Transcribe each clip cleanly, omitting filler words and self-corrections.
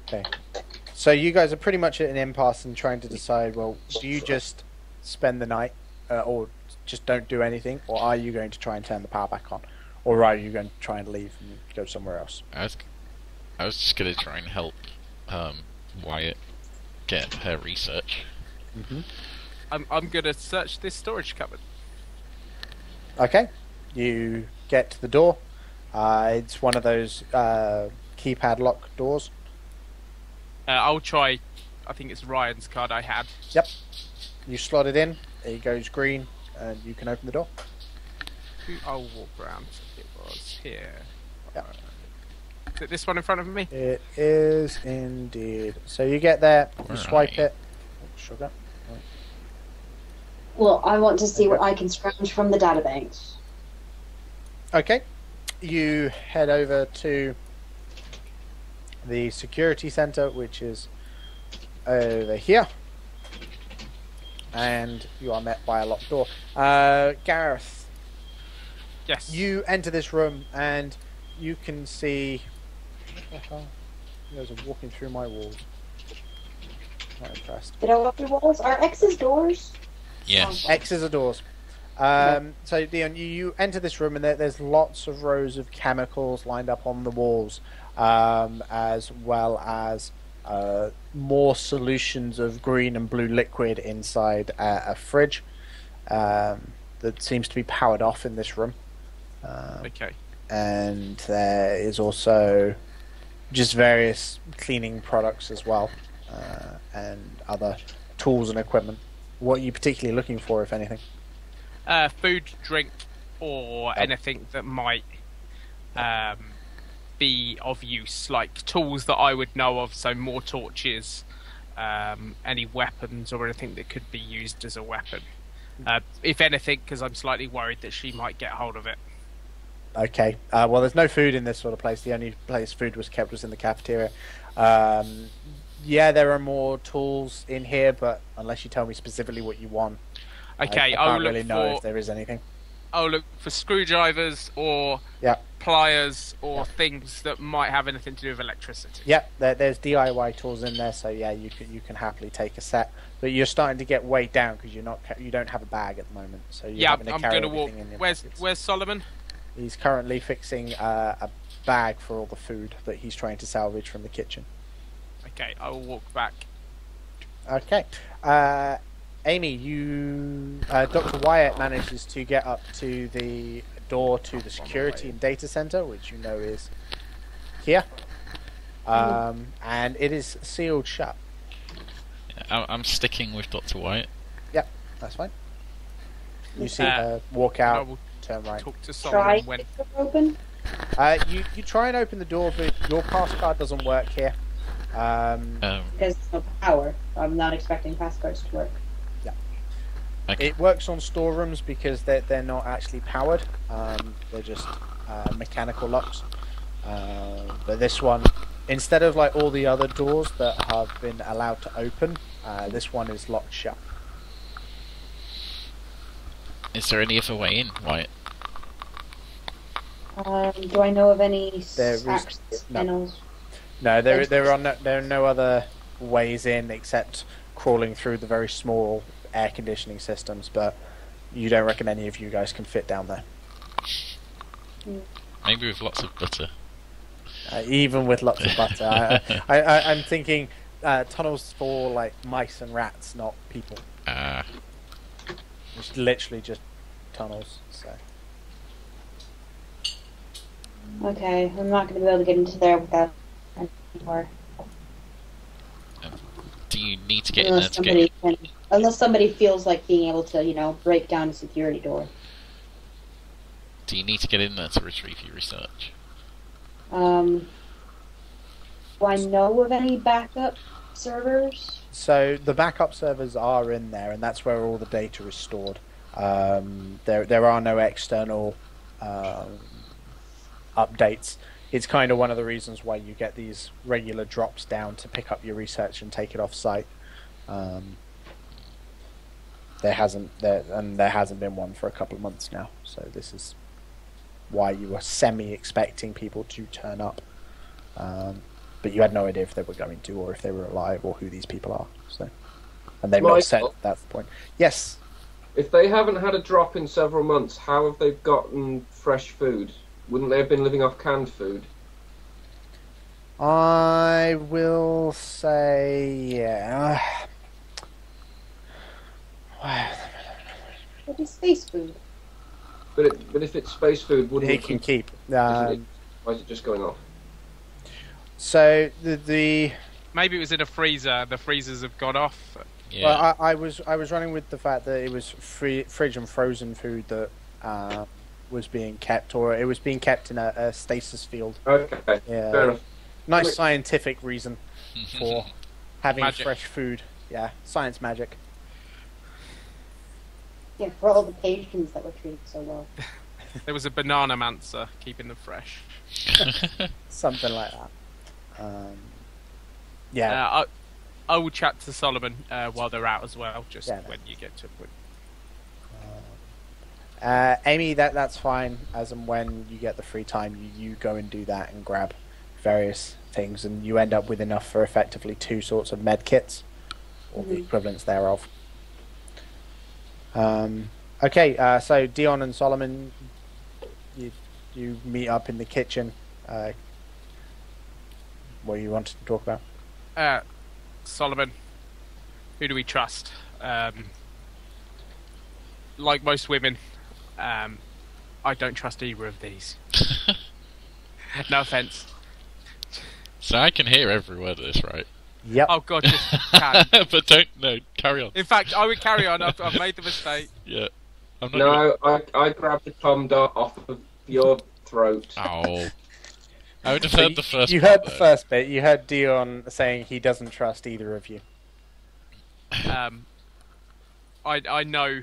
Okay. So you guys are pretty much at an impasse and trying to decide, well, do you just spend the night or just don't do anything, or are you going to try and turn the power back on? Or are you going to try and leave and go somewhere else? I was just going to try and help Wyatt get her research. Mm-hmm. I'm going to search this storage cupboard. Okay. You get to the door. It's one of those keypad lock doors. I'll try. I think it's Ryan's card I had. Yep. You slot it in. It goes green, and you can open the door. I'll walk around. It was here. Yep. Is it this one in front of me? It is indeed. So you get there, you swipe it. Oh, sugar. Right. Well, I want to see what I can scrounge from the databanks. Okay. You head over to the security center, which is over here. And you are met by a locked door. Gareth. Yes. You enter this room and you can see... You guys are walking through my walls. Not impressed. Did I walk through walls? Are X's doors? Yes. X's are doors. So, Dion, you enter this room and there's lots of rows of chemicals lined up on the walls, as well as more solutions of green and blue liquid inside a fridge that seems to be powered off in this room. Okay. And there is also just various cleaning products as well, and other tools and equipment. What are you particularly looking for, if anything? Food, drink, or anything that might be of use, like tools that I would know of, so more torches, any weapons or anything that could be used as a weapon. If anything, because I'm slightly worried that she might get hold of it. Okay. Well, there's no food in this sort of place. The only place food was kept was in the cafeteria. Yeah, there are more tools in here, but unless you tell me specifically what you want, Okay, I I'll can't look really know if there is anything. I'll look for screwdrivers or pliers or things that might have anything to do with electricity. Yep, there's DIY tools in there, so yeah, you can happily take a set. But you're starting to get weighed down because you don't have a bag at the moment, so you're having to I'm carry going to walk. everything in your Where's pockets. Solomon? He's currently fixing a bag for all the food that he's trying to salvage from the kitchen. Okay, I will walk back. Okay. Amy, Dr. Wyatt manages to get up to the door to the security and data center, which you know is here. And it is sealed shut. I'm sticking with Dr. Wyatt. Yep, that's fine. You see her walk out, turn right. Talk to Try Solomon when... it open. You try and open the door, but your pass card doesn't work here. Because there's no power. I'm not expecting pass cards to work. Yeah. Okay. It works on storerooms because they're not actually powered. They're just mechanical locks. But this one, instead of like all the other doors that have been allowed to open, this one is locked shut. Is there any other way in, Wyatt? Do I know of any There is panels? No, there are no other ways in except crawling through the very small air conditioning systems. But you don't reckon any of you guys can fit down there. Maybe with lots of butter. Even with lots of butter, I'm thinking tunnels for like mice and rats, not people. It's literally just tunnels. So. Okay, I'm not going to be able to get into there without anymore. Do you need to get in there to get... Unless somebody feels like being able to, break down a security door. Do you need to get in there to retrieve your research? Do I know of any backup servers? So the backup servers are in there, and that's where all the data is stored. There are no external updates. It's kind of one of the reasons why you get these regular drops down to pick up your research and take it off site. There hasn't been one for a couple of months now, so this is why you were semi-expecting people to turn up. But but you had no idea if they were going to, or if they were alive, or who these people are. So, and they've not Michael? said that's the point. Yes. If they haven't had a drop in several months, how have they gotten fresh food? Wouldn't they have been living off canned food? I will say, yeah. It'll be space food. But if it's space food, wouldn't It can keep. Why is it just going off? So the Maybe it was in a freezer. The freezers have gone off. Yeah. well, I was running with the fact that it was fridge and frozen food that was being kept, or it was being kept in a stasis field. Okay, Yeah. fair enough. Nice scientific reason for having Magic. fresh food. Yeah, science magic. Yeah, for all the patients that were treated so well. There was a banana mancer keeping them fresh. Something like that. Yeah. I will chat to Solomon while they're out as well, just Yeah. when you get to a point. Amy, that's fine. As and when you get the free time, you go and do that and grab various things, and you end up with enough for effectively 2 sorts of med kits, or the equivalents thereof. Okay, so Dion and Solomon, you meet up in the kitchen. What you wanted to talk about? Solomon, who do we trust? Like most women, I don't trust either of these. No offense. So I can hear every word of this, right? Yep. Oh God, just can. But no, carry on. In fact, I would carry on. I've made the mistake. Yeah. I'm not No, I grabbed the Tom dot off of your throat. Oh. I would have So heard the first You part, heard the though. first bit. You heard Dion saying he doesn't trust either of you. I know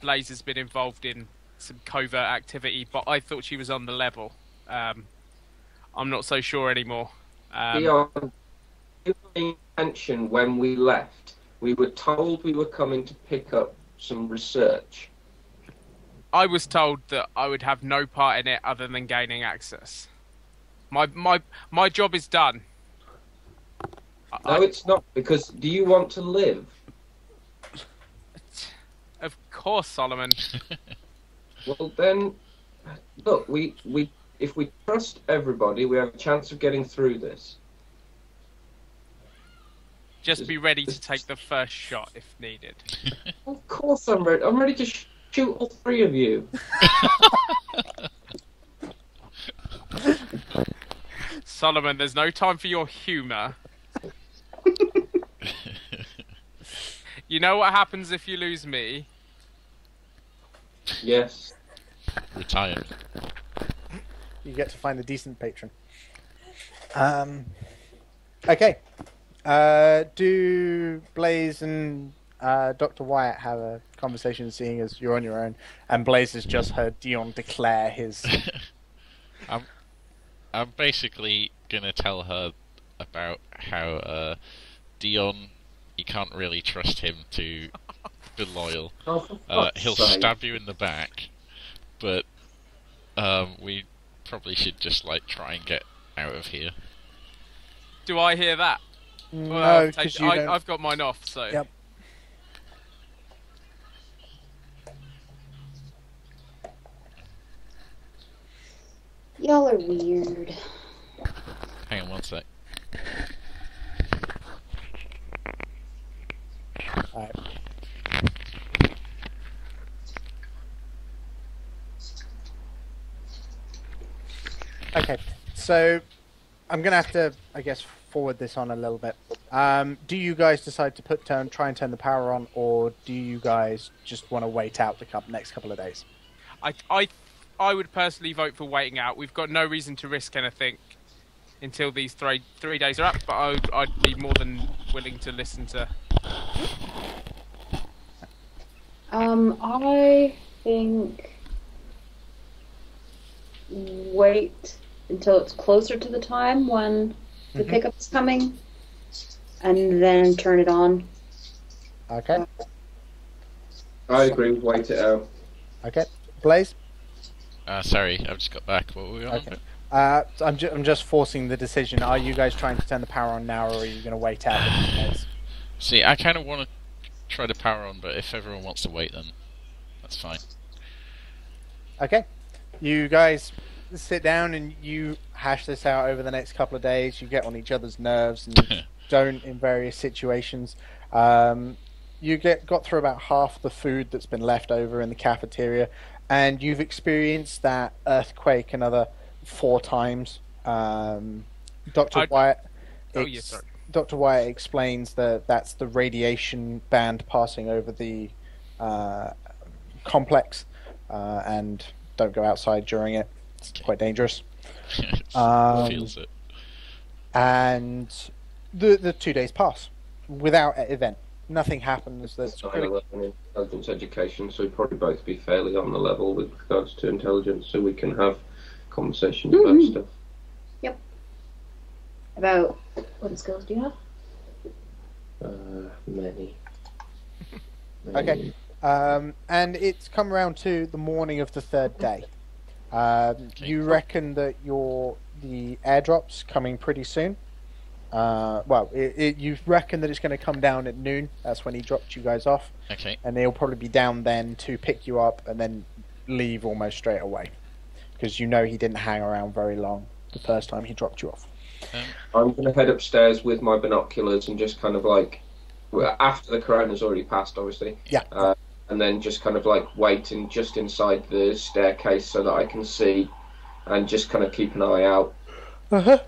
Blaze has been involved in some covert activity, but I thought she was on the level. I'm not so sure anymore. Dion, you were mentioned when we left. We were told we were coming to pick up some research. I was told that I would have no part in it other than gaining access. My job is done. No, it's not, because do you want to live? Of course, Solomon. Well, then, look, if we trust everybody, we have a chance of getting through this. Just be ready to take the first shot if needed. Of course I'm ready. I'm ready to shoot all 3 of you. Solomon, there's no time for your humour. You know what happens if you lose me? Yes. Retired. You get to find a decent patron. Okay. Do Blaze and Dr. Wyatt have a conversation, seeing as you're on your own, and Blaze has just heard Dion declare his... I'm basically gonna tell her about how Dion, you can't really trust him to be loyal. Oh, for fuck's He'll sake. stab you in the back, but we probably should just try and get out of here. Do I hear that? No, because you don't... I've got mine off, so... Yep. Y'all are weird. Hang on one sec. Alright. Okay, so I'm gonna have to, I guess, forward this on a little bit. Do you guys decide to try and turn the power on, or do you guys just want to wait out the next couple of days? I would personally vote for waiting out. We've got no reason to risk anything until these 3 days are up, but I'd be more than willing to listen to... I think wait until it's closer to the time when the pickup is coming, and then turn it on. Okay. I agree with wait it out. Okay. Blaze? Sorry, I've just got back. What were we on? Okay. I'm just forcing the decision. Are you guys trying to turn the power on now, or are you going to wait out the 2 days? See, I kind of want to try to power on, but if everyone wants to wait, then that's fine. Okay. You guys sit down and you hash this out over the next couple of days. You get on each other's nerves and don't in various situations. You got through about half the food that's been left over in the cafeteria, and you've experienced that earthquake another 4 times. Dr. Wyatt. Sorry. Dr. Wyatt explains that that's the radiation band passing over the complex, and don't go outside during it. It's quite dangerous. Feels it. And the 2 days pass without an event. Nothing happens that's It's 11 in intelligence education, so we'd probably both be fairly on the level with regards to intelligence, so we can have conversations about stuff. Yep. About what skills do you have? Many. Okay. And it's come around to the morning of the 3rd day. You reckon that the airdrop's coming pretty soon. You reckon that it's going to come down at noon. That's when he dropped you guys off. Okay. And he'll probably be down then to pick you up and then leave almost straight away. Because you know he didn't hang around very long the first time he dropped you off. I'm going to head upstairs with my binoculars and just kind of like, after the corona's already passed, obviously. Yeah. And then just kind of like waiting just inside the staircase so that I can see and just kind of keep an eye out. Uh-huh.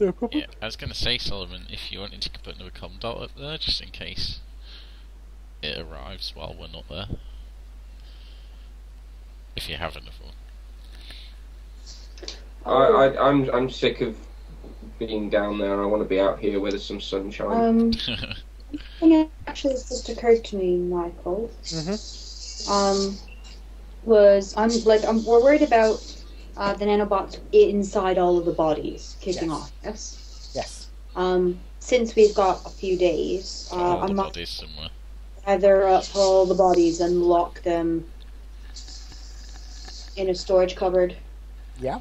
No problem. Yeah, I was going to say, Solomon, if you wanted to put another comm dot up there, just in case it arrives while we're not there. If you have another one. I'm sick of being down there. I want to be out here where there's some sunshine. Something actually just occurred to me, Michael. Mm-hmm. We're worried about the nanobots inside all of the bodies kicking off. Yes. Yes. Since we've got a few days, all I the might bodies somewhere. either pull all the bodies and lock them in a storage cupboard. Yeah.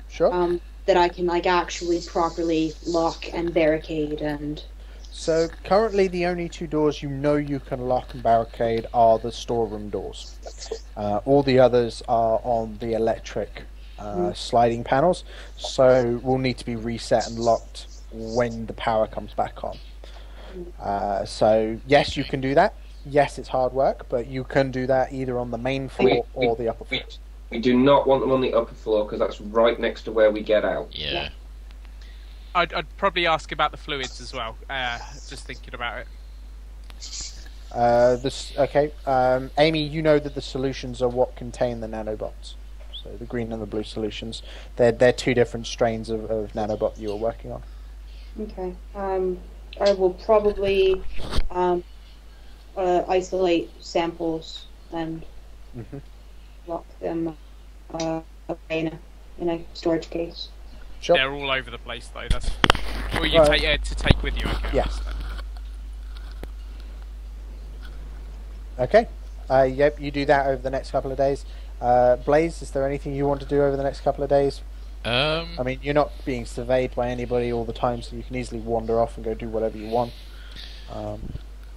Sure. That I can actually properly lock and barricade and. So currently the only 2 doors you know you can lock and barricade are the storeroom doors. All the others are on the electric sliding panels, so will need to be reset and locked when the power comes back on. So yes, you can do that. Yes, it's hard work, but you can do that either on the main floor or the upper floor. We do not want them on the upper floor because that's right next to where we get out. Yeah. I'd probably ask about the fluids as well. Just thinking about it. Amy, you know that the solutions are what contain the nanobots. So the green and the blue solutions. They're 2 different strains of nanobot you were working on. Okay. I will probably isolate samples and lock them in a storage case. Sure. They're all over the place, though. That's or you to take with you. Okay. Yes. Okay. Yep. You do that over the next couple of days. Blaze, is there anything you want to do over the next couple of days? I mean, you're not being surveyed by anybody all the time, so you can easily wander off and go do whatever you want. I'm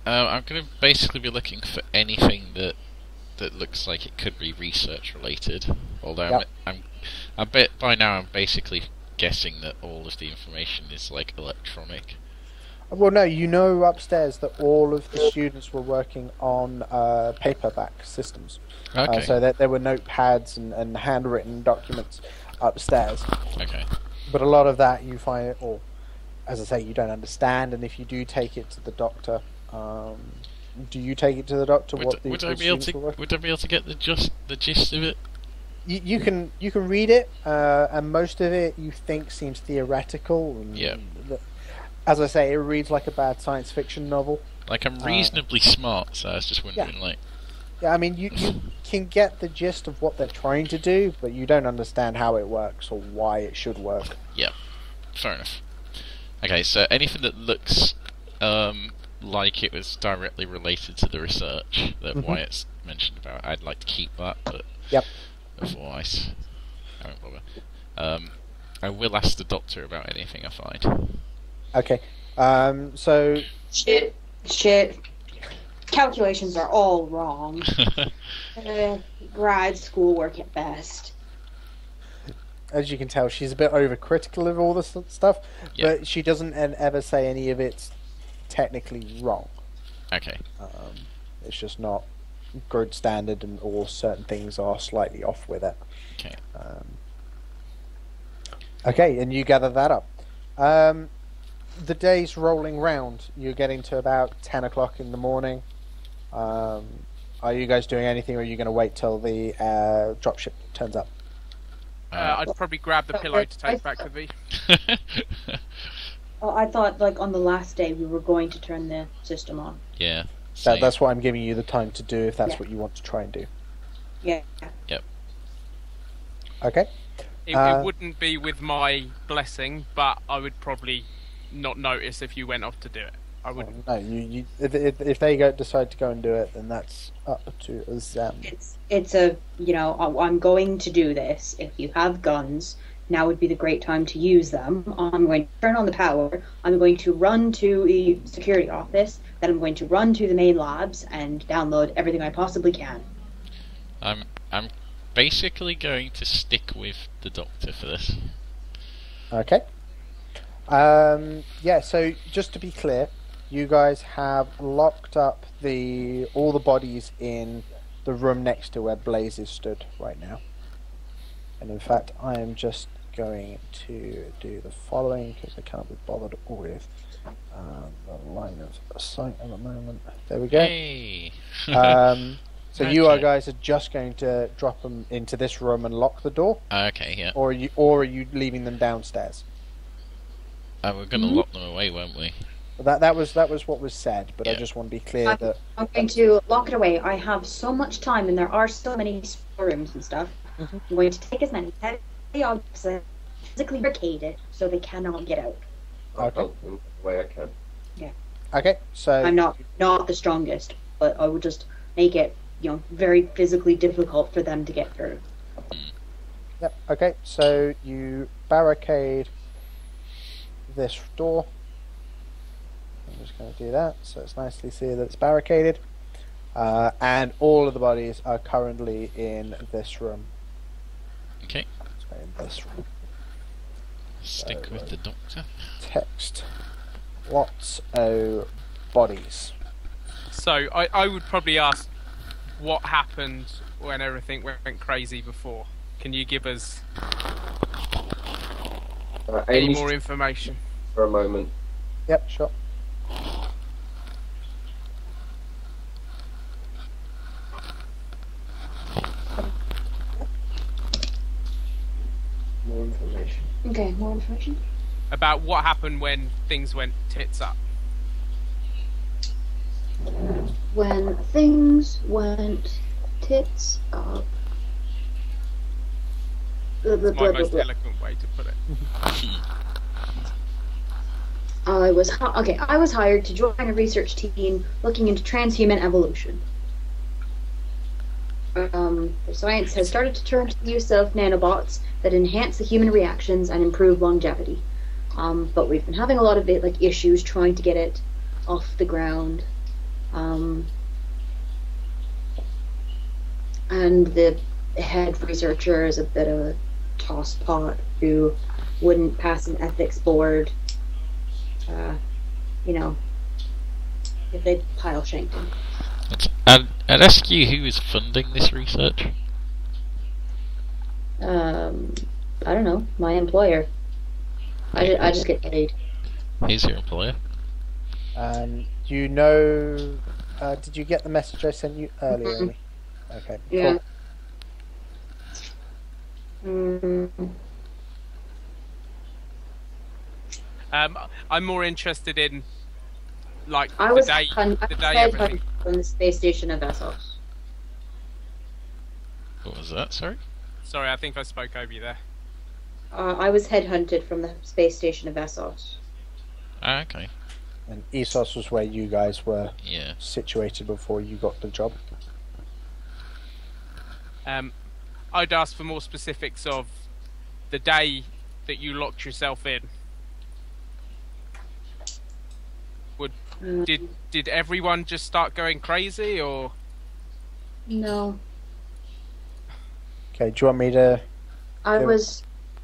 going to basically be looking for anything that looks like it could be research related. Although by now I'm basically guessing that all of the information is like electronic. Well, no, you know upstairs that all of the students were working on paperback systems. Okay. So that there were notepads and handwritten documents upstairs. Okay. But a lot of that you find, or as I say, you don't understand. And if you do take it to the doctor, do you take it to the doctor? Would I be able to get the gist of it? You can read it, and most of it you think seems theoretical. And yeah. As I say, it reads like a bad science fiction novel. Like, I'm reasonably smart, so I was just wondering, Yeah, I mean, you can get the gist of what they're trying to do, but you don't understand how it works or why it should work. Yeah, fair enough. Okay, so anything that looks like it was directly related to the research that Wyatt's mentioned about, I'd like to keep that, but otherwise, I won't bother. I will ask the doctor about anything I find. Okay. So Shit. Calculations are all wrong. Grad schoolwork at best. as you can tell, she's a bit overcritical of all this stuff, Yeah. but she doesn't ever say any of it's technically wrong. Okay. It's just not good standard, and or certain things are slightly off with it. Okay. Okay, and you gather that up. The day's rolling round. You're getting to about 10 o'clock in the morning. Are you guys doing anything, or are you going to wait till the dropship turns up? I'd probably grab the pillow to take back with me. Oh, I thought, like, on the last day we were going to turn the system on. Yeah. Same. That's what I'm giving you the time to do, if that's Yeah. what you want to try and do. Yeah. Yep. Okay. It wouldn't be with my blessing, but I would probably not notice if you went off to do it. I wouldn't. No, if they decide to go and do it, then that's up to us. It's a, I'm going to do this. If you have guns, now would be the great time to use them. I'm going to turn on the power. I'm going to run to the security office. Then I'm going to run to the main labs and download everything I possibly can. I'm basically going to stick with the doctor for this. Okay. Yeah. So just to be clear, you guys have locked up all the bodies in the room next to where Blazes stood right now. And in fact, I am just going to do the following, because I cannot be bothered with the line of sight at the moment. There we go. Hey. So you Okay. guys are just going to drop them into this room and lock the door, Okay, yeah. or are you leaving them downstairs? We're going to lock them away, won't we? That was what was said, but I Yeah. just want to be clear that I'm going to lock it away. I have so much time, and there are so many storerooms and stuff. I'm going to take as many heavy objects and physically barricade it so they cannot get out. I'll Okay. help them the way I can. okay. So I'm not the strongest, but I will just make it, very physically difficult for them to get through. Yep. Okay. So you barricade this door. I'm just going to do that, so it's nicely see that it's barricaded. And all of the bodies are currently in this room. Okay. So in this room. Stick with the doctor. Text. Lots of bodies. So I would probably ask what happened when everything went crazy before. Can you give us any Amy's more information? for a moment. Yep. Sure. More information. Okay, more information? About what happened when things went tits up. When things went tits up. Blah, blah, It's blah, my blah, most blah. eloquent way to put it. I was hired to join a research team looking into transhuman evolution. The science has started to turn to the use of nanobots that enhance the human reactions and improve longevity. But we've been having a lot of issues trying to get it off the ground. And the head researcher is a bit of a tosspot who wouldn't pass an ethics board. If they pile shanked him. I'd ask you who is funding this research. I don't know. My employer. I just get paid. Who's your employer? You know. Did you get the message I sent you earlier? Mhm. Amy? Okay. Yeah. Cool. I'm more interested in I was the day headhunted everything. from the space station of Essos. What was that, sorry? Sorry, I think I spoke over you there. I was headhunted from the space station of Essos. Okay. And Essos was where you guys were Yeah. situated before you got the job. I'd ask for more specifics of the day that you locked yourself in? Did everyone just start going crazy, or? No. Okay, do you want me to?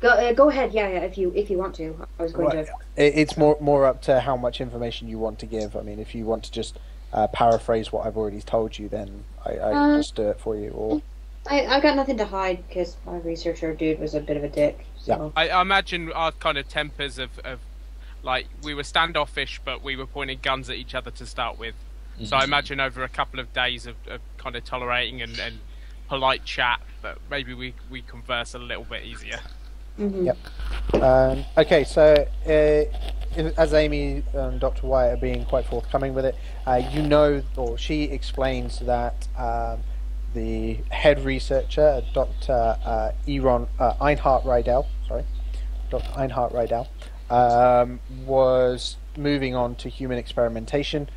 Go ahead. Yeah. If you want to, I was going to. It's more up to how much information you want to give. I mean, if you want to just paraphrase what I've already told you, then I can just do it for you. Or I got nothing to hide because my researcher dude was a bit of a dick. So. Yeah. I imagine our kind of tempers of like we were standoffish, but we were pointing guns at each other to start with. Mm-hmm. So I imagine over a couple of days of kind of tolerating and polite chat, that maybe we converse a little bit easier. Mm-hmm. Yep. Okay, so as Amy and Dr. Wyatt are being quite forthcoming with it, or she explains that the head researcher, Dr. Einhart Rydell, was moving on to human experimentation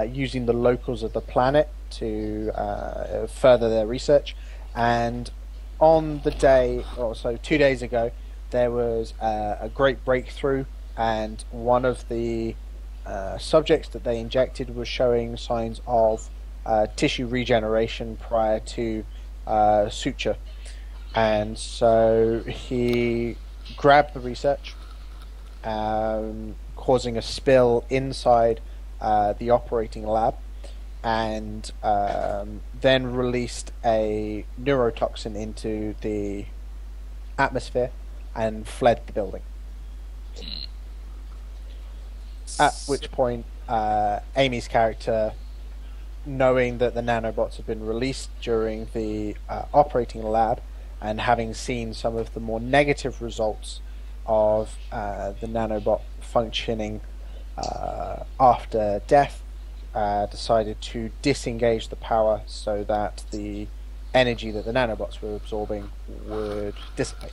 using the locals of the planet to further their research. And on the day, or so 2 days ago, there was a great breakthrough, and one of the subjects that they injected was showing signs of tissue regeneration prior to suture. And so he grabbed the research, causing a spill inside the operating lab, and then released a neurotoxin into the atmosphere and fled the building. At which point, Amy's character, knowing that the nanobots have been released during the operating lab, and having seen some of the more negative results of the nanobot functioning after death, decided to disengage the power so that the energy that the nanobots were absorbing would dissipate.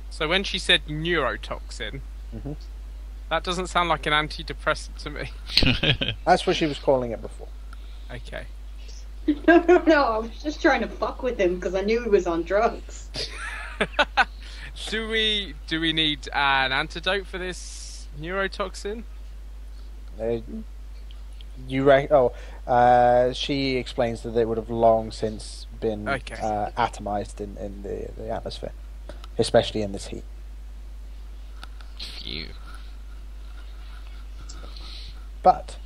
So when she said neurotoxin, mm-hmm. that doesn't sound like an antidepressant to me. That's what she was calling it before. Okay. No, I was just trying to fuck with him because I knew he was on drugs. Do we need an antidote for this neurotoxin? She explains that they would have long since been atomized in the atmosphere, especially in this heat. Phew. But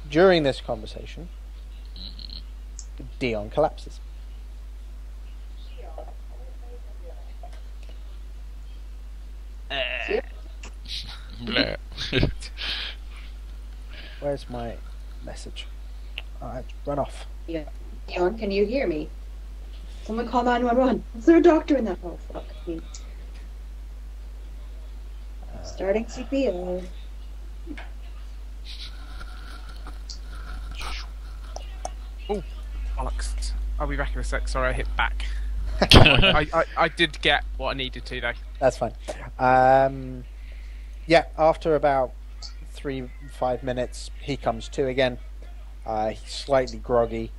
during this conversation, Dion collapses. Where's my message? Alright, run off. Yeah. Dion, can you hear me? Someone call 911. Is there a doctor in that? Oh, fuck me. Starting CPR. Oh, bollocks. I'll be back in a sec. Sorry, I hit back. I did get what I needed to, though. That's fine. Yeah, after about 3-5 minutes, he comes to again. He's slightly groggy.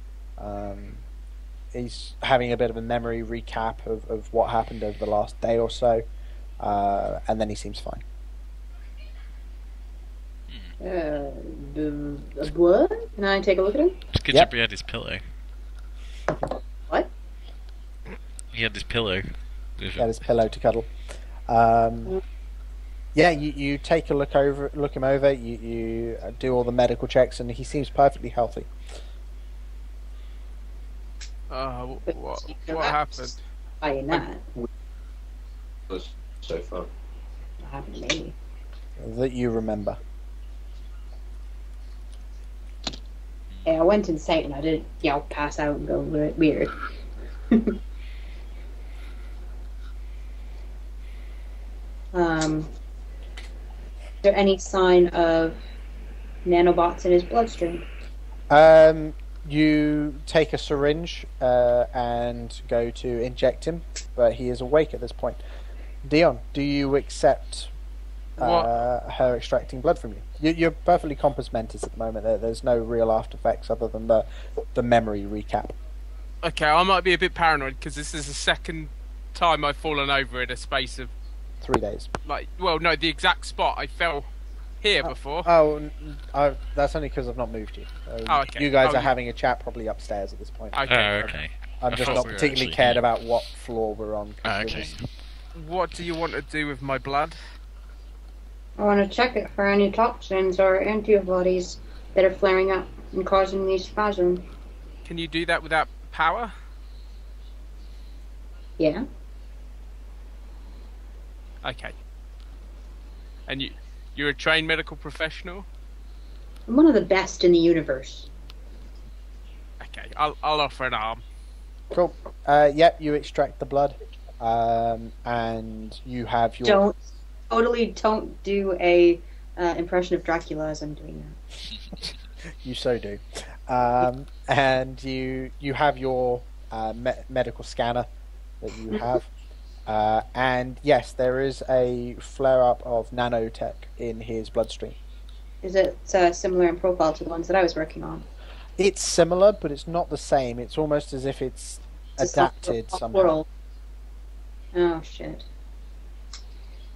He's having a bit of a memory recap of what happened over the last day or so, and then he seems fine. What? Can I take a look at him? It's good job he had his pillow. What? He had his pillow. He had his pillow to cuddle. Yeah, you take a look him over. You do all the medical checks, and he seems perfectly healthy. What happened? Why not? Was so fun. What happened to me? That you remember. Yeah, I went insane. I didn't, pass out and go weird. Is there any sign of nanobots in his bloodstream? You take a syringe and go to inject him, but he is awake at this point. Dion, do you accept her extracting blood from you? You're perfectly compos mentis at the moment. There's no real after effects other than the memory recap. Okay, I might be a bit paranoid because this is the second time I've fallen over in a space of 3 days. the exact spot I fell here before. That's only because I've not moved you. Okay. You guys are having a chat probably upstairs at this point. Okay. Okay. I'm just not particularly cared about what floor we're on. Okay. What do you want to do with my blood? I want to check it for any toxins or antibodies that are flaring up and causing these spasms. Can you do that without power? Yeah. Okay. And you're a trained medical professional? I'm one of the best in the universe. Okay, I'll offer an arm. Cool. You extract the blood, and you have your. Don't do a impression of Dracula as I'm doing that. You so do, and you have your medical scanner that you have, and yes, there is a flare up of nanotech in his bloodstream. Is it similar in profile to the ones that I was working on? It's similar, but it's not the same. It's almost as if it's adapted somehow. World. Oh shit.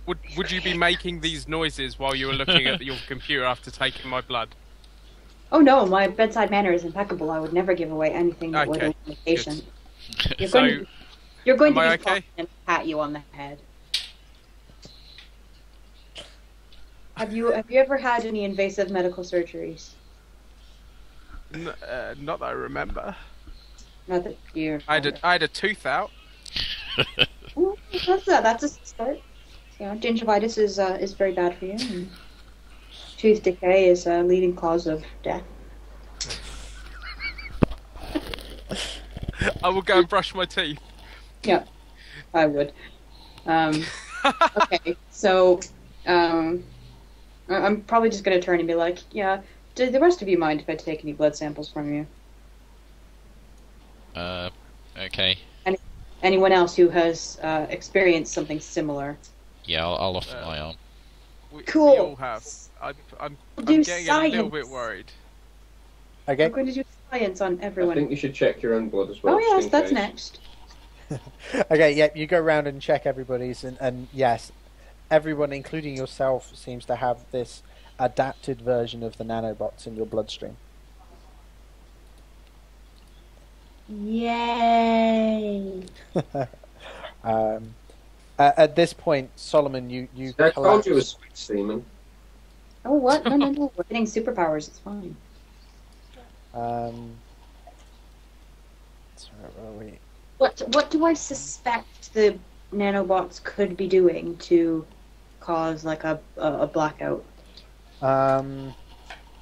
Would you be making these noises while you were looking at your computer after taking my blood? Oh no, my bedside manner is impeccable. I would never give away anything that would eliminate the patient. You're going to be okay? And pat you on the head. Have you ever had any invasive medical surgeries? Not that I remember. Not that you. I had a tooth out. Well, that's a start. You know, gingivitis is very bad for you. And tooth decay is a leading cause of death. I will go and brush my teeth. Yeah, I would. Okay, so I'm probably just going to turn and be like, yeah, do the rest of you mind if I take any blood samples from you? Okay. Anyone else who has experienced something similar? Yeah, I'll offer my arm. Cool. We all have. I'm getting science. a little bit worried. Okay. I'm going to do science on everyone. I think you should check your own blood as well. Oh yes, just in that's case. next. Okay, yep, you go around and check everybody's, and yes, everyone, including yourself, seems to have this adapted version of the nanobots in your bloodstream. Yay! At this point, Solomon, you I told you it collapse. was sweet semen. Oh what? No. We're getting superpowers. It's fine. Sorry, where are we? What do I suspect the nanobots could be doing to cause like a blackout?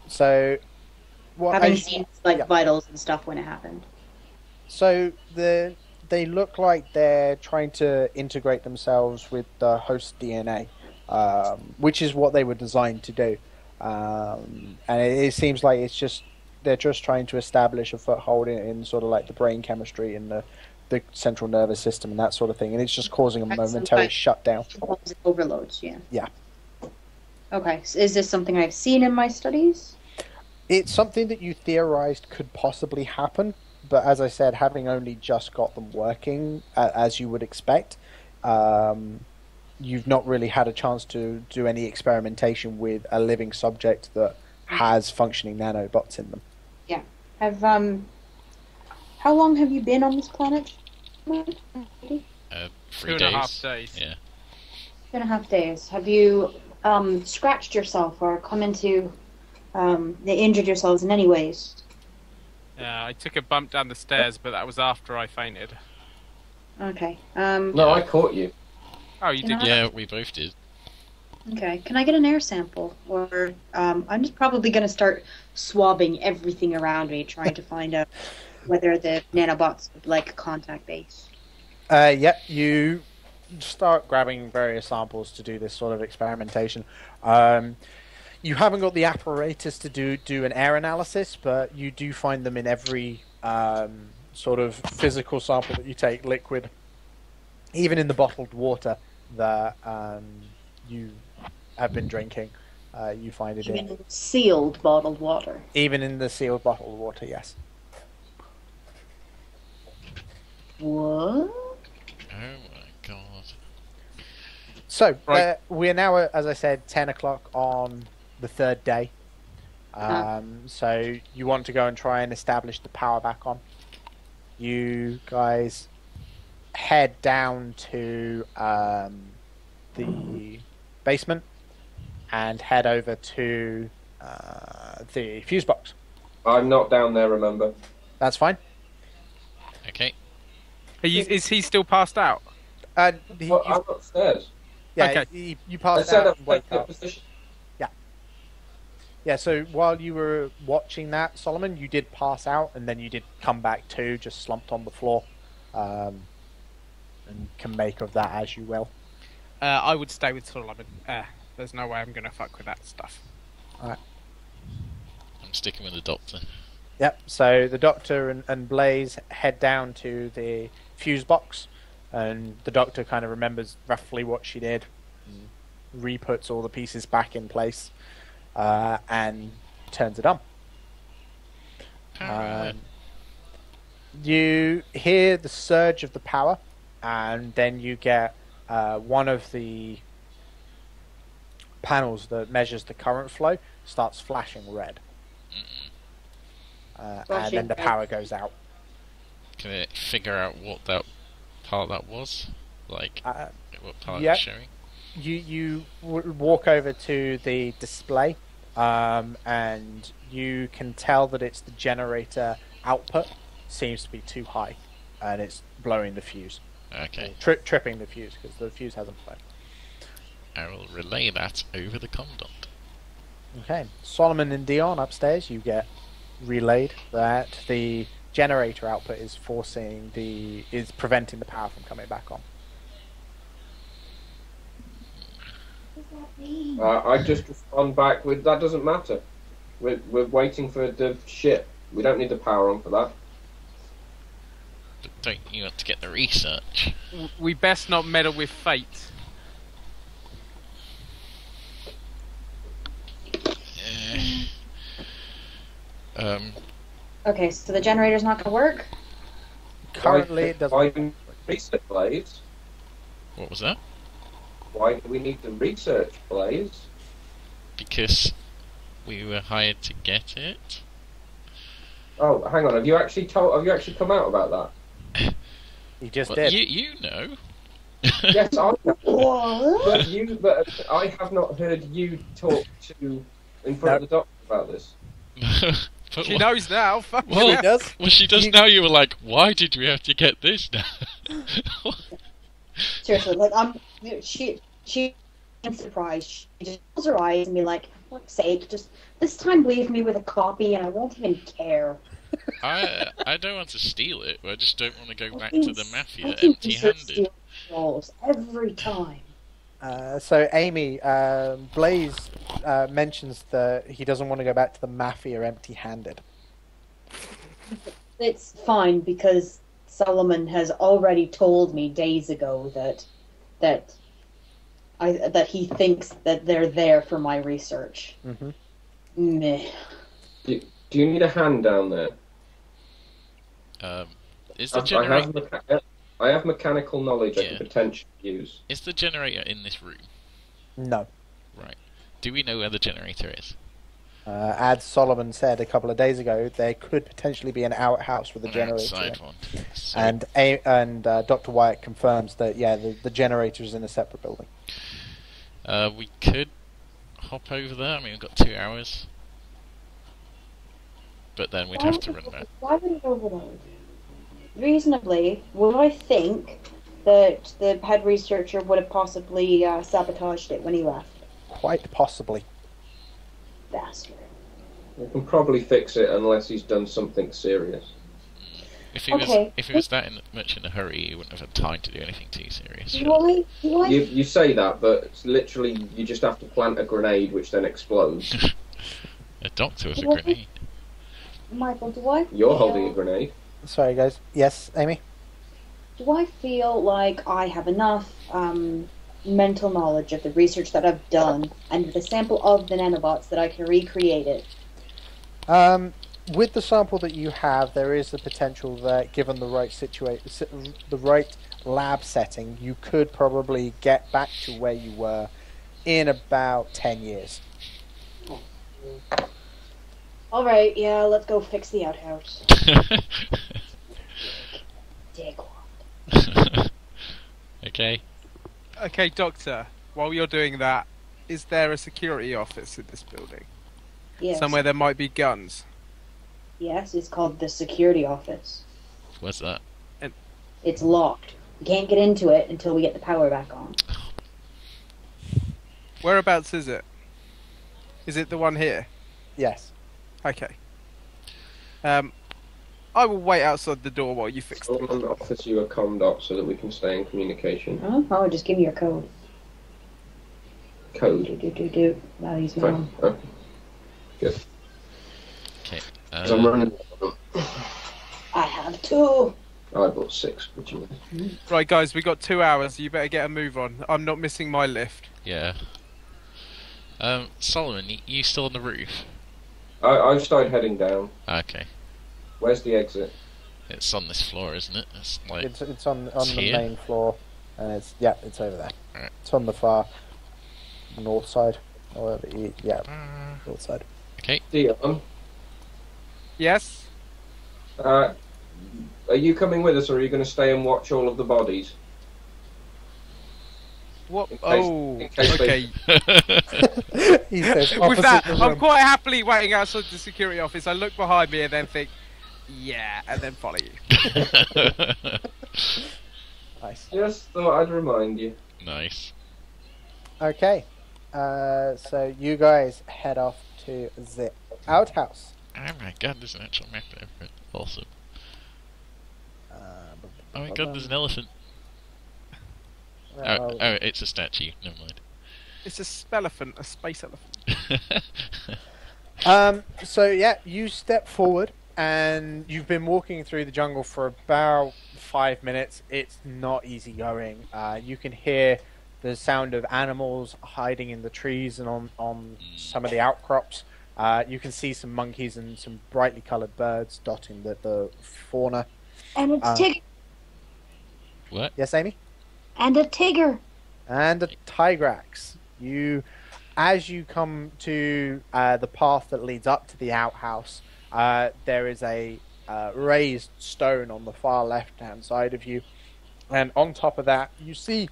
So what? Having seen vitals and stuff when it happened. So they look like they're trying to integrate themselves with the host DNA, which is what they were designed to do. And it seems like they're just trying to establish a foothold in sort of like the brain chemistry and the central nervous system and that sort of thing, and it's just causing a momentary shutdown. Overloads, yeah. Yeah. Okay, so is this something I've seen in my studies? It's something that you theorized could possibly happen, but as I said, having only just got them working as you would expect, you've not really had a chance to do any experimentation with a living subject that has functioning nanobots in them. Yeah. How long have you been on this planet? 3 2.5 days. Yeah. 2.5 days. Have you scratched yourself or come into injured yourselves in any ways? Yeah, I took a bump down the stairs, but that was after I fainted. Okay. No, I caught you. Oh, you did? Yeah, we both did. Okay. Can I get an air sample? Or I'm just probably going to start swabbing everything around me, trying to find out whether the nanobots would like a contact base. Yep, you start grabbing various samples to do this sort of experimentation. You haven't got the apparatus to do an air analysis, but you do find them in every sort of physical sample that you take, liquid, even in the bottled water that you have been drinking. You find it Even in sealed bottled water. even in the sealed bottled water. Yes. What? Oh my So, Right. we're now, as I said, 10 o'clock on the third day. So, you want to go and try and establish the power back on. You guys head down to the basement and head over to the fuse box. I'm not down there, remember? That's fine. Okay. Is he still passed out? Well, I'm upstairs. Yeah, Okay. you I passed said out I've and woke taken a up. position. Yeah, so while you were watching that, Solomon, you did pass out, and then you did come back to, just slumped on the floor, and can make of that as you will. I would stay with Solomon. There's no way I'm going to fuck with that stuff. Alright. I'm sticking with the doctor. Yep, so the Doctor and Blaze head down to the fuse box, and the Doctor kind of remembers roughly what she did, and re-puts all the pieces back in place, and turns it on. You hear the surge of the power, and then you get one of the panels that measures the current flow starts flashing red. And then the power goes out. Can I figure out what that part that was? Like, what part yeah. it's showing? You walk over to the display, and you can tell that it's the generator output seems to be too high, and it's blowing the fuse. Okay. Tripping the fuse, because the fuse hasn't blown. I will relay that over the commandant. Okay. Solomon and Dion upstairs, you get relayed that the generator output is preventing the power from coming back on. I just respond back with, that doesn't matter. We're waiting for the ship. We don't need the power on for that. But don't you want to get the research? We best not meddle with fate. Okay, so the generator's not going to work? Currently, it doesn't. Why do we need research, Blaze? What was that? Why do we need the research, Blaze? Because we were hired to get it. Oh, hang on. Have you actually come out about that? You just Well, did. you know. Yes, I have. What? But I have not heard you talk to in front of the doctor about this. But She what- knows now. Fuck Well, yeah. does. Well, she does You- now. You were like, why did we have to get this now? Seriously, like she's surprised. She just closes her eyes and be like, "For fuck's sake, just this time leave me with a copy, and I won't even care." I don't want to steal it. I just don't want to go back Fucking to the mafia fucking empty-handed. steal rolls every time. So Amy, Blaze mentions that he doesn't want to go back to the mafia empty-handed. It's fine because Solomon has already told me days ago that he thinks that they're there for my research. Mm-hmm. Meh. Do you need a hand down there? Is the generator? I have mechanical knowledge I Yeah. can potentially use. Is the generator in this room? No. Right. Do we know where the generator is? As Solomon said a couple of days ago, there could potentially be an outhouse with a An generator. outside one. So, And Dr. Wyatt confirms that the generator is in a separate building. we could hop over there. I mean, we've got 2 hours. But then we'd have to run back. Why would it overload? Reasonably, would I think that the head researcher would have possibly sabotaged it when he left? Quite possibly. Bastard. We can probably fix it unless he's done something serious. If he Okay. was that much in a hurry, he wouldn't have had time to do anything too serious. Do surely. I? You say that, but it's literally you just have to plant a grenade which then explodes. A doctor with a What? grenade. Michael, do I? You're feel- holding a grenade. Sorry, guys. Yes, Amy? Do I feel like I have enough mental knowledge of the research that I've done and the sample of the nanobots that I can recreate it? with the sample that you have, there is the potential that, given the right the right lab setting, you could probably get back to where you were in about 10 years. All right, yeah, let's go fix the outhouse. Dickwad. Okay. Okay, Doctor, while you're doing that, is there a security office in this building? Yes. Somewhere there might be guns. Yes, it's called the security office. What's that? It's locked. We can't get into it until we get the power back on. Whereabouts is it? Is it the one here? Yes. Okay. I will wait outside the door while you fix it. Someone offers you a comm dot so that we can stay in communication. Oh, just give me your code. Code. Do. Values mom. Fine. Oh. Good. Okay. 'Cause I'm running. I have 2. I bought 6. Would you? Right, guys, we got 2 hours. You better get a move on. I'm not missing my lift. Yeah. Solomon, you still on the roof? I've started heading down. Okay. Where's the exit? It's on this floor, isn't it? It's like It's on the here? main floor, and it's over there. Right. It's on the far north side, or north side. Okay. Dion, Yes? are you coming with us, or are you going to stay and watch all of the bodies? What? In case- Oh, in case they- okay. He says With opposite that, the I'm room. quite happily waiting outside the security office. I look behind me and then think, yeah, and then follow you. Nice. Just thought I'd remind you. Nice. Okay, so you guys head off to the outhouse. Oh my god, there's an actual map over it. Awesome. Oh my god, there's an elephant. Oh, it's a statue. Never mind. It's a spelephant, a space elephant. So yeah, you step forward, and you've been walking through the jungle for about 5 minutes. It's not easy going. You can hear the sound of animals hiding in the trees and on some of the outcrops. You can see some monkeys and some brightly coloured birds dotting the fauna. And it's Tigger. What? Yes, Amy? And a Tigger. And a Tigrax. As you come to the path that leads up to the outhouse, there is a raised stone on the far left-hand side of you, and on top of that, you see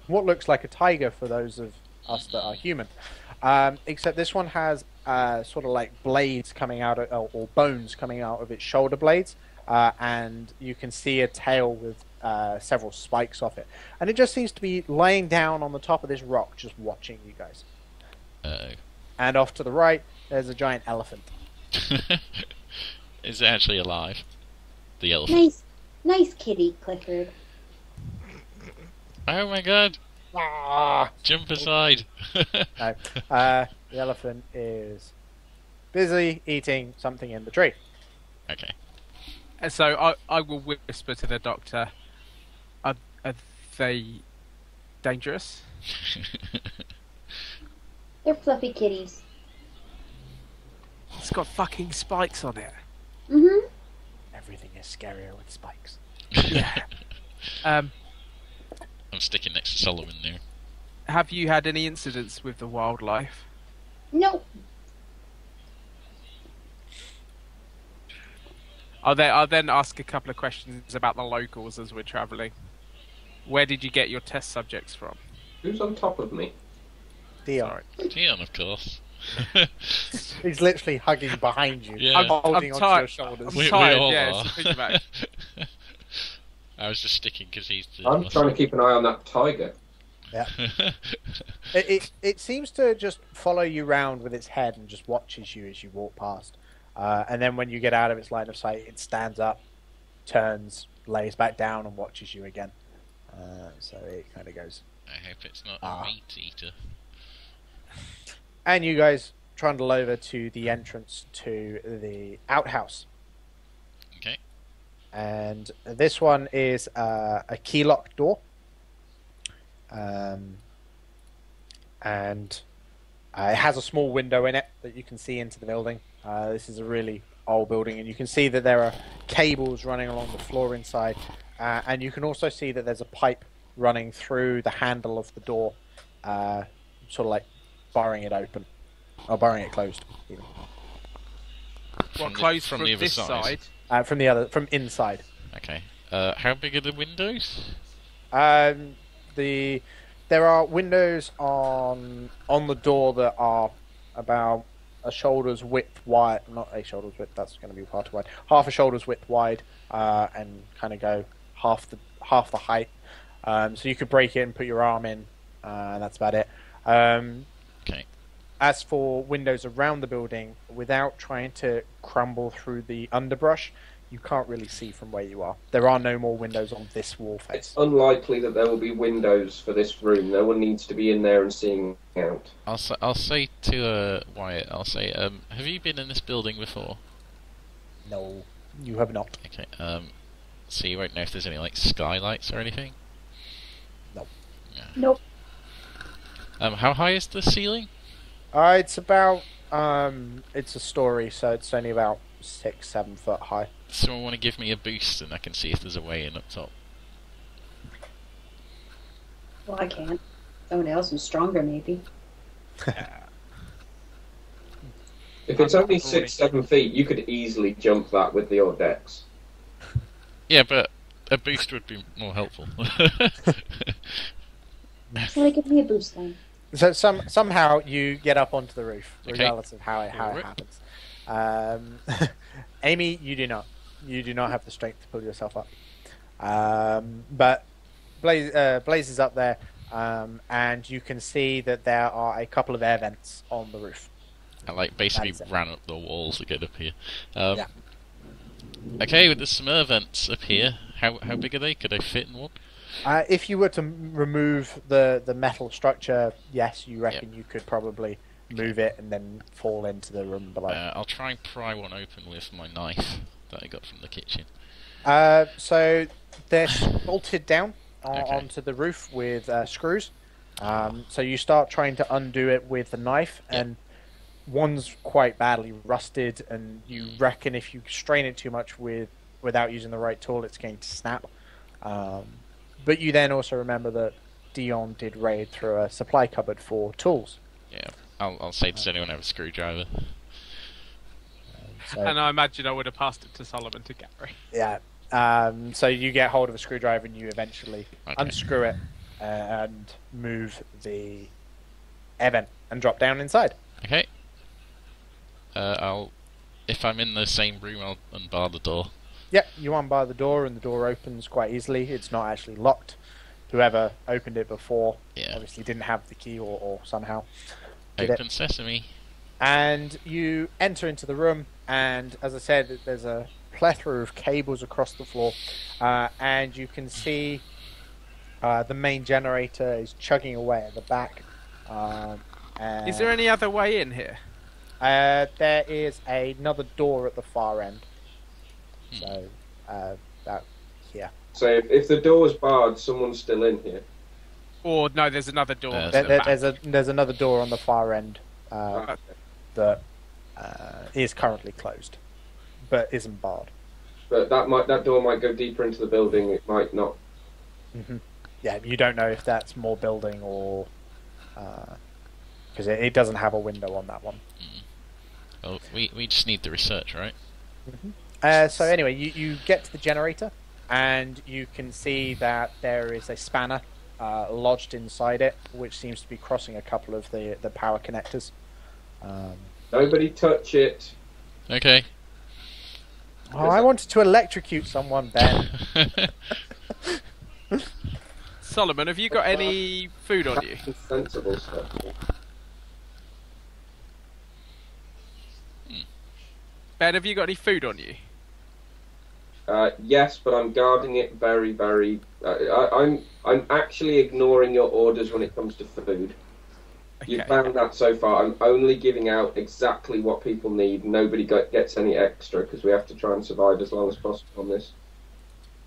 what looks like a tiger for those of us that are human. Except this one has sort of like blades coming out or bones coming out of its shoulder blades, and you can see a tail with several spikes off it, and it just seems to be laying down on the top of this rock, just watching you guys. Uh-oh. And off to the right, there's a giant elephant. Is it actually alive? The elephant. Nice kitty, Clifford. Oh my god! Ah! Jump aside! No, the elephant is busy eating something in the tree. Okay. And so I will whisper to the doctor, are they dangerous? They're fluffy kitties. It's got fucking spikes on it. Mm-hmm. Everything is scarier with spikes. Yeah. I'm sticking next to Solomon now. Have you had any incidents with the wildlife? Nope. I'll then ask a couple of questions about the locals as we're travelling. Where did you get your test subjects from? Who's on top of me? Dion. Sorry. Dion, of course. He's literally hugging behind you, Yeah. holding onto your shoulders. I'm We tired, all yeah, are. so think about it. I was just sticking because he's the I'm trying to keep an eye on that tiger. Yeah. It seems to just follow you round with its head and just watches you as you walk past. And then when you get out of its line of sight, it stands up, turns, lays back down, and watches you again. So it kind of goes. I hope it's not a meat eater. And you guys trundle over to the entrance to the outhouse. Okay. And this one is a key locked door. And it has a small window in it that you can see into the building. This is a really old building, and you can see that there are cables running along the floor inside, and you can also see that there's a pipe running through the handle of the door, sort of like barring it open, or barring it closed. Even. Closed from the other this side? From inside. Okay. How big are the windows? There are windows on the door that are about a shoulder's width wide. Not a shoulder's width. That's going to be far too wide. Half a shoulder's width wide, and kind of go half the height. So you could break it and put your arm in. That's about it. Okay. As for windows around the building, without trying to crumble through the underbrush, you can't really see from where you are. There are no more windows on this wall face. It's unlikely that there will be windows for this room. No one needs to be in there and seeing out. I'll say to Wyatt, have you been in this building before? No, you have not. Okay. So you won't know if there's any like skylights or anything? No. Yeah. Nope. How high is the ceiling? It's about it's a story, so it's only about 6-7 foot high. Someone want to give me a boost, and I can see if there's a way in up top. Well, I can't. Someone else who's stronger, maybe. If it's only 6-7 feet, you could easily jump that with your dex. Yeah, but a boost would be more helpful. Well, give me a boost then. So somehow you get up onto the roof, Okay. regardless of how it happens. Amy, you do not. You do not have the strength to pull yourself up. But Blaze is up there, and you can see that there are a couple of air vents on the roof. I like basically ran up the walls to get up here. Yeah. Okay, with the some air vents up here, how big are they? Could they fit in one? If you were to remove the metal structure, yes, you reckon you could probably move it and then fall into the room below. I'll try and pry one open with my knife that I got from the kitchen. So they're bolted down onto the roof with screws. So you start trying to undo it with the knife, and one's quite badly rusted, and you reckon if you strain it too much without using the right tool, it's going to snap. But you then also remember that Dion did raid through a supply cupboard for tools. Yeah, I'll say, does anyone have a screwdriver? And I imagine I would have passed it to Solomon to Gary. Yeah. So you get hold of a screwdriver and you eventually unscrew it and move the air vent and drop down inside. Okay. If I'm in the same room, I'll unbar the door. Yep, you unbar the door and the door opens quite easily. It's not actually locked. Whoever opened it before obviously didn't have the key or somehow did Open sesame. And you enter into the room, and as I said, there's a plethora of cables across the floor, and you can see the main generator is chugging away at the back. Is there any other way in here? There is another door at the far end. So, that here. So if the door's barred, someone's still in here. Or no, there's another door. There's another door on the far end that is currently closed, but isn't barred. But that door might go deeper into the building. It might not. Mm-hmm. Yeah, you don't know if that's more building or because it doesn't have a window on that one. Well, we just need the research, right? Mm-hmm. So anyway, you get to the generator, and you can see that there is a spanner lodged inside it, which seems to be crossing a couple of the power connectors. Nobody touch it. Okay. Oh, I wanted to electrocute someone, Ben. Solomon, have you got any food on you? Sensible stuff. Ben, have you got any food on you? Yes, but I'm guarding it very, very. I'm actually ignoring your orders when it comes to food. Okay. You found that so far. I'm only giving out exactly what people need. Nobody gets any extra because we have to try and survive as long as possible on this.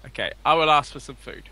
Okay, I will ask for some food.